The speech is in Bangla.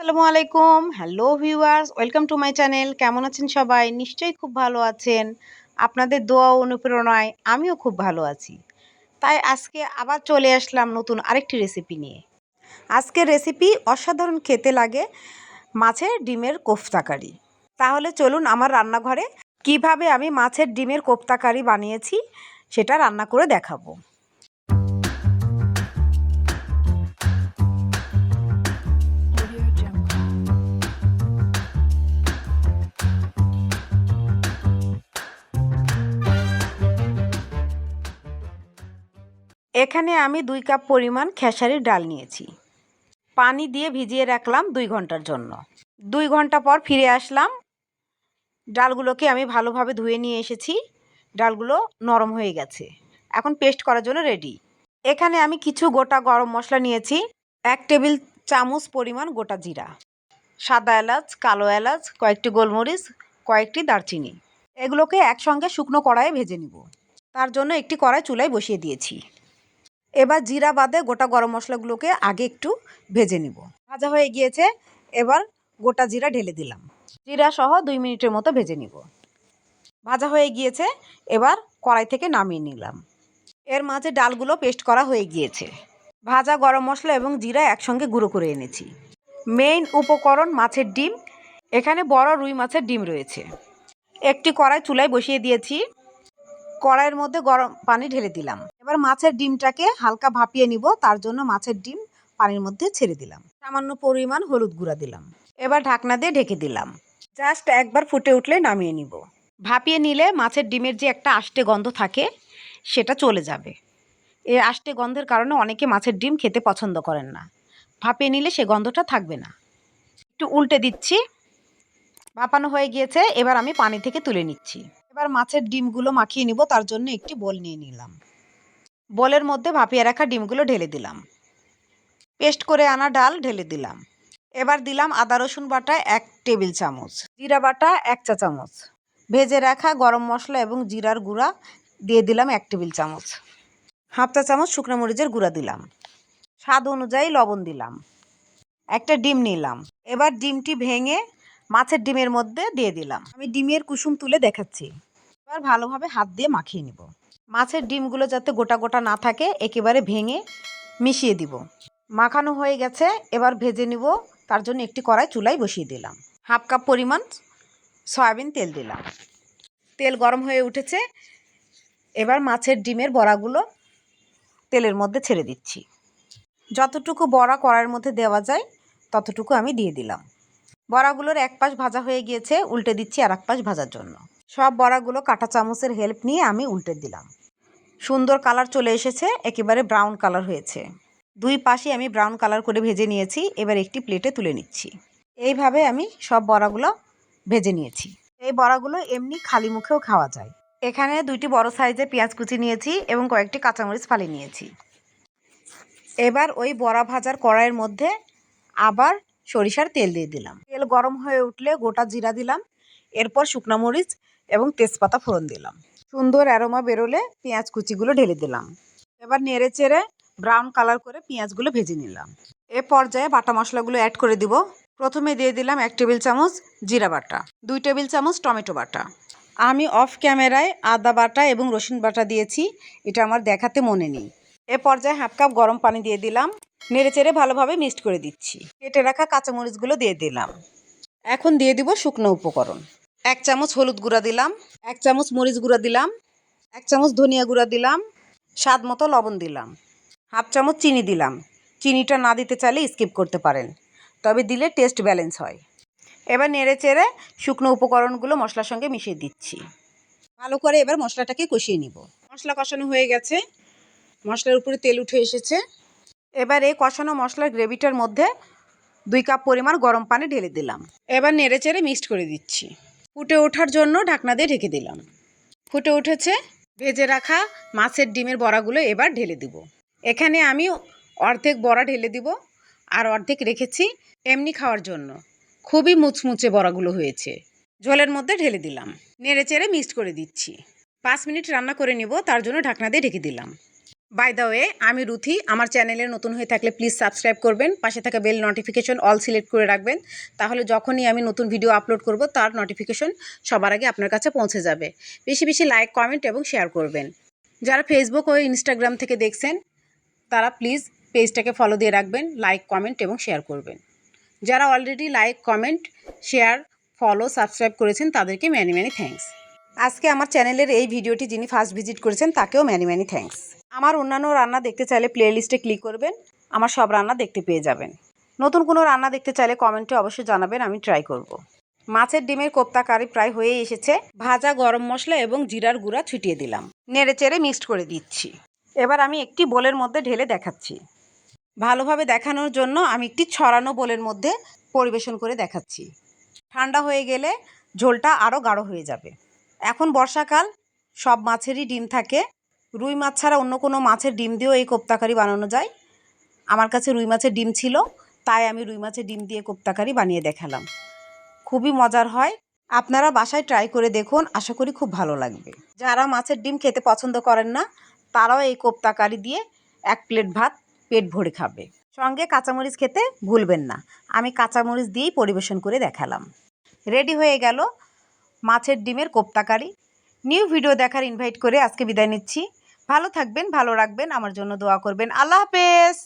আসসালামু আলাইকুম। Hello viewers, welcome to my channel. কেমন আছেন সবাই? নিশ্চয়ই খুব ভালো আছেন। আপনাদের দোয়া ও অনুপ্রেরণায় আমিও খুব ভালো আছি। তাই আজকে আবার চলে আসলাম নতুন আরেকটি রেসিপি নিয়ে। আজকের রেসিপি অসাধারণ খেতে লাগে মাছের ডিমের কোফতা কারি। তাহলে চলুন আমার রান্নাঘরে কিভাবে আমি মাছের ডিমের কোফতা কারি বানিয়েছি সেটা রান্না করে দেখাবো। এখানে আমি 2 কাপ পরিমাণ খেসারির ডাল নিয়েছি। পানি দিয়ে ভিজিয়ে রাখলাম 2 ঘন্টার জন্য। 2 ঘন্টা পর ফিরে আসলাম। ডালগুলোকে আমি ভালোভাবে ধুয়ে নিয়ে এসেছি। ডালগুলো নরম হয়ে গেছে। এখন পেস্ট করার জন্য রেডি। এখানে আমি কিছু গোটা গরম মশলা নিয়েছি। 1 টেবিল চামচ পরিমাণ গোটা জিরা, সাদা এলাচ, কালো এলাচ, কয়েকটি গোলমরিচ, কয়েকটি দারচিনি। এগুলোকে একসঙ্গে শুকনো কড়াইয়ে ভেজে নিব। তার জন্য একটি কড়াই চুলায় বসিয়ে দিয়েছি। এবার জিরা বাদে গোটা গরম মশলাগুলোকে আগে একটু ভেজে নিব। ভাজা হয়ে গিয়েছে। এবার গোটা জিরা ঢেলে দিলাম। জিরা সহ 2 মিনিটের মতো ভেজে নিব। ভাজা হয়ে গিয়েছে। এবার কড়াই থেকে নামিয়ে নিলাম। এর মাঝে ডালগুলো পেস্ট করা হয়ে গিয়েছে। ভাজা গরম মশলা এবং জিরা একসঙ্গে গুঁড়ো করে এনেছি। মেইন উপকরণ মাছের ডিম। এখানে বড় রুই মাছের ডিম রয়েছে। একটি কড়াই চুলায় বসিয়ে দিয়েছি। কড়াইয়ের মধ্যে গরম পানি ঢেলে দিলাম। এবার মাছের ডিমটাকে হালকা ভাপিয়ে নিব। তার জন্য মাছের ডিম পানির মধ্যে ছেড়ে দিলাম। সামান্য পরিমাণ হলুদ গুঁড়া দিলাম। এবার ঢাকনা দিয়ে ঢেকে দিলাম। জাস্ট একবার ফুটে উঠলে নামিয়ে নিব। ভাপিয়ে নিলে মাছের ডিমের যে একটা আষ্টে গন্ধ থাকে সেটা চলে যাবে। এই আষ্টে গন্ধের কারণে অনেকে মাছের ডিম খেতে পছন্দ করেন না। ভাপিয়ে নিলে সে গন্ধটা থাকবে না। একটু উল্টে দিচ্ছি। ভাপানো হয়ে গিয়েছে। এবার আমি পানি থেকে তুলে নিচ্ছি। এবার মাছের ডিমগুলো মাখিয়ে নিব। তার জন্য একটি বোল নিয়ে নিলাম। বোলের মধ্যে ভাপিয়ে রাখা ডিমগুলো ঢেলে দিলাম। পেস্ট করে আনা ডাল ঢেলে দিলাম। এবার দিলাম আদা রসুন বাটা 1 টেবিল চামচ, জিরা বাটা 1 চা চামচ, ভেজে রাখা গরম মশলা এবং জিরার গুঁড়া দিয়ে দিলাম 1 টেবিল চামচ, হাফ চা চামচ শুকনো মরিচের গুঁড়া দিলাম, স্বাদ অনুযায়ী লবণ দিলাম, একটা ডিম নিলাম। এবার ডিমটি ভেঙে মাছের ডিমের মধ্যে দিয়ে দিলাম। আমি ডিমের কুসুম তুলে দেখাচ্ছি। এবার ভালোভাবে হাত দিয়ে মাখিয়ে নিব। মাছের ডিমগুলো যাতে গোটা গোটা না থাকে একেবারে ভেঙে মিশিয়ে দিব। মাখানো হয়ে গেছে। এবার ভেজে নিব। তার জন্য একটি কড়াই চুলায় বসিয়ে দিলাম। হাফ কাপ পরিমাণ সয়াবিন তেল দিলাম। তেল গরম হয়ে উঠেছে। এবার মাছের ডিমের বড়াগুলো তেলের মধ্যে ছেড়ে দিচ্ছি। যতটুকু বড়া কড়াইয়ের মধ্যে দেওয়া যায় ততটুকু আমি দিয়ে দিলাম। বড়াগুলোর এক পাশ ভাজা হয়ে গিয়েছে। উল্টে দিচ্ছি আর এক পাশ ভাজার জন্য। সব বড়াগুলো কাঁটা চামচের হেল্প নিয়ে আমি উল্টে দিলাম। সুন্দর কালার চলে এসেছে। একেবারে ব্রাউন কালার হয়েছে। 2 পাশে আমি ব্রাউন কালার করে ভেজে নিয়েছি। এবার একটি প্লেটে তুলে নিচ্ছি। এইভাবে আমি সব বড়াগুলো ভেজে নিয়েছি। এই বড়াগুলো এমনি খালি মুখেও খাওয়া যায়। এখানে 2টি বড় সাইজের পেঁয়াজ কুচি নিয়েছি এবং কয়েকটি কাঁচামরিচ ফালি নিয়েছি। এবার ওই বড়া ভাজার কড়াইয়ের মধ্যে আবার সরিষার তেল দিয়ে দিলাম। তেল গরম হয়ে উঠলে গোটা জিরা দিলাম। এরপর শুকনো মরিচ এবং তেজপাতা ফোড়ন দিলাম। সুন্দর অ্যারোমা বেরোলে পেঁয়াজ কুচিগুলো ঢেলে দিলাম। এবার নেড়ে চেড়ে ব্রাউন কালার করে পেঁয়াজগুলো ভেজে নিলাম। এ পর্যায়ে বাটা মশলাগুলো অ্যাড করে দিব। প্রথমে দিয়ে দিলাম 1 টেবিল চামচ জিরা বাটা, 2 টেবিল চামচ টমেটো বাটা। আমি অফ ক্যামেরায় আদা বাটা এবং রসুন বাটা দিয়েছি। এটা আমার দেখাতে মনে নেই। এ পর্যায়ে হাফ কাপ গরম পানি দিয়ে দিলাম। নেড়ে চেড়ে ভালোভাবে মিক্সড করে দিচ্ছি। কেটে রাখা কাঁচামরিচগুলো দিয়ে দিলাম। এখন দিয়ে দিব শুকনো উপকরণ। 1 চামচ হলুদ গুঁড়া দিলাম, 1 চামচ মরিচ গুঁড়া দিলাম, 1 চামচ ধনিয়া গুঁড়া দিলাম, স্বাদ মতো লবণ দিলাম, হাফ চামচ চিনি দিলাম। চিনিটা না দিতে চাইলে স্কিপ করতে পারেন, তবে দিলে টেস্ট ব্যালেন্স হয়। এবার নেড়ে চেড়ে শুকনো উপকরণগুলো মশলার সঙ্গে মিশিয়ে দিচ্ছি। ভালো করে এবার মশলাটাকে কষিয়ে নিব। মশলা কষানো হয়ে গেছে। মশলার উপরে তেল উঠে এসেছে। এবার এই কষানো মশলার গ্রেভিটার মধ্যে 2 কাপ পরিমাণ গরম পানি ঢেলে দিলাম। এবার নেড়ে চেড়ে মিক্সড করে দিচ্ছি। ফুটে ওঠার জন্য ঢাকনা দিয়ে ঢেকে দিলাম। ফুটে উঠেছে। ভেজে রাখা মাছের ডিমের বড়াগুলো এবার ঢেলে দিব। এখানে আমি অর্ধেক বড়া ঢেলে দিব আর অর্ধেক রেখেছি এমনি খাওয়ার জন্য। খুবই মুচমুচে বড়াগুলো হয়েছে। ঝোলের মধ্যে ঢেলে দিলাম। নেড়ে চেড়ে মিক্সড করে দিচ্ছি। 5 মিনিট রান্না করে নিব। তার জন্য ঢাকনা দিয়ে ঢেকে দিলাম। বাই দ্য ওয়ে, আমি রুথি। আমার চ্যানেলে নতুন হয়ে থাকলে প্লিজ সাবস্ক্রাইব করবেন, পাশে থাকা বেল নোটিফিকেশন অল সিলেক্ট করে রাখবেন। তাহলে যখনই আমি নতুন ভিডিও আপলোড করব তার নোটিফিকেশন সবার আগে আপনার কাছে পৌঁছে যাবে। বেশি বেশি লাইক, কমেন্ট এবং শেয়ার করবেন। যারা ফেসবুক ও ইনস্টাগ্রাম থেকে দেখছেন তারা প্লিজ পেজটাকে ফলো দিয়ে রাখবেন, লাইক, কমেন্ট এবং শেয়ার করবেন। যারা already like, comment, share, follow, subscribe করেছেন তাদেরকে ম্যানি ম্যানি থ্যাঙ্কস। আজকে আমার চ্যানেলের এই ভিডিওটি যিনি ফার্স্ট ভিজিট করেছেন তাকেও ম্যানি ম্যানি থ্যাঙ্কস। আমার অন্যান্য রান্না দেখতে চাইলে প্লে লিস্টে ক্লিক করবেন, আমার সব রান্না দেখতে পেয়ে যাবেন। নতুন কোনো রান্না দেখতে চাইলে কমেন্টে অবশ্যই জানাবেন, আমি ট্রাই করব। মাছের ডিমের কোপ্তা কারি প্রায় হয়েই এসেছে। ভাজা গরম মশলা এবং জিরার গুঁড়া ছিটিয়ে দিলাম, নেড়ে চেড়ে মিক্সড করে দিচ্ছি। এবার আমি একটি বোলের মধ্যে ঢেলে দেখাচ্ছি। ভালোভাবে দেখানোর জন্য আমি একটি ছড়ানো বোলের মধ্যে পরিবেশন করে দেখাচ্ছি। ঠান্ডা হয়ে গেলে ঝোলটা আরও গাঢ় হয়ে যাবে। এখন বর্ষাকাল, সব মাছেরই ডিম থাকে। রুই মাছ ছাড়া অন্য কোনো মাছের ডিম দিয়েও এই কোপ্তাকারি বানানো যায়। আমার কাছে রুই মাছের ডিম ছিল, তাই আমি রুই মাছের ডিম দিয়ে কোপ্তাকারি বানিয়ে দেখালাম। খুবই মজার হয়, আপনারা বাসায় ট্রাই করে দেখুন, আশা করি খুব ভালো লাগবে। যারা মাছের ডিম খেতে পছন্দ করেন না তারাও এই কোপ্তাকারি দিয়ে 1 প্লেট ভাত পেট ভরে খাবে। সঙ্গে কাঁচামরিচ খেতে ভুলবেন না। আমি কাঁচামরিচ দিয়েই পরিবেশন করে দেখালাম। রেডি হয়ে গেল মাছের ডিমের কোপ্তাকারি। নিউ ভিডিও দেখার ইনভাইট করে আজকে বিদায় নিচ্ছি। ভালো থাকবেন, ভালো রাখবেন, আমার জন্য দোয়া করবেন। আল্লাহ হাফেজ।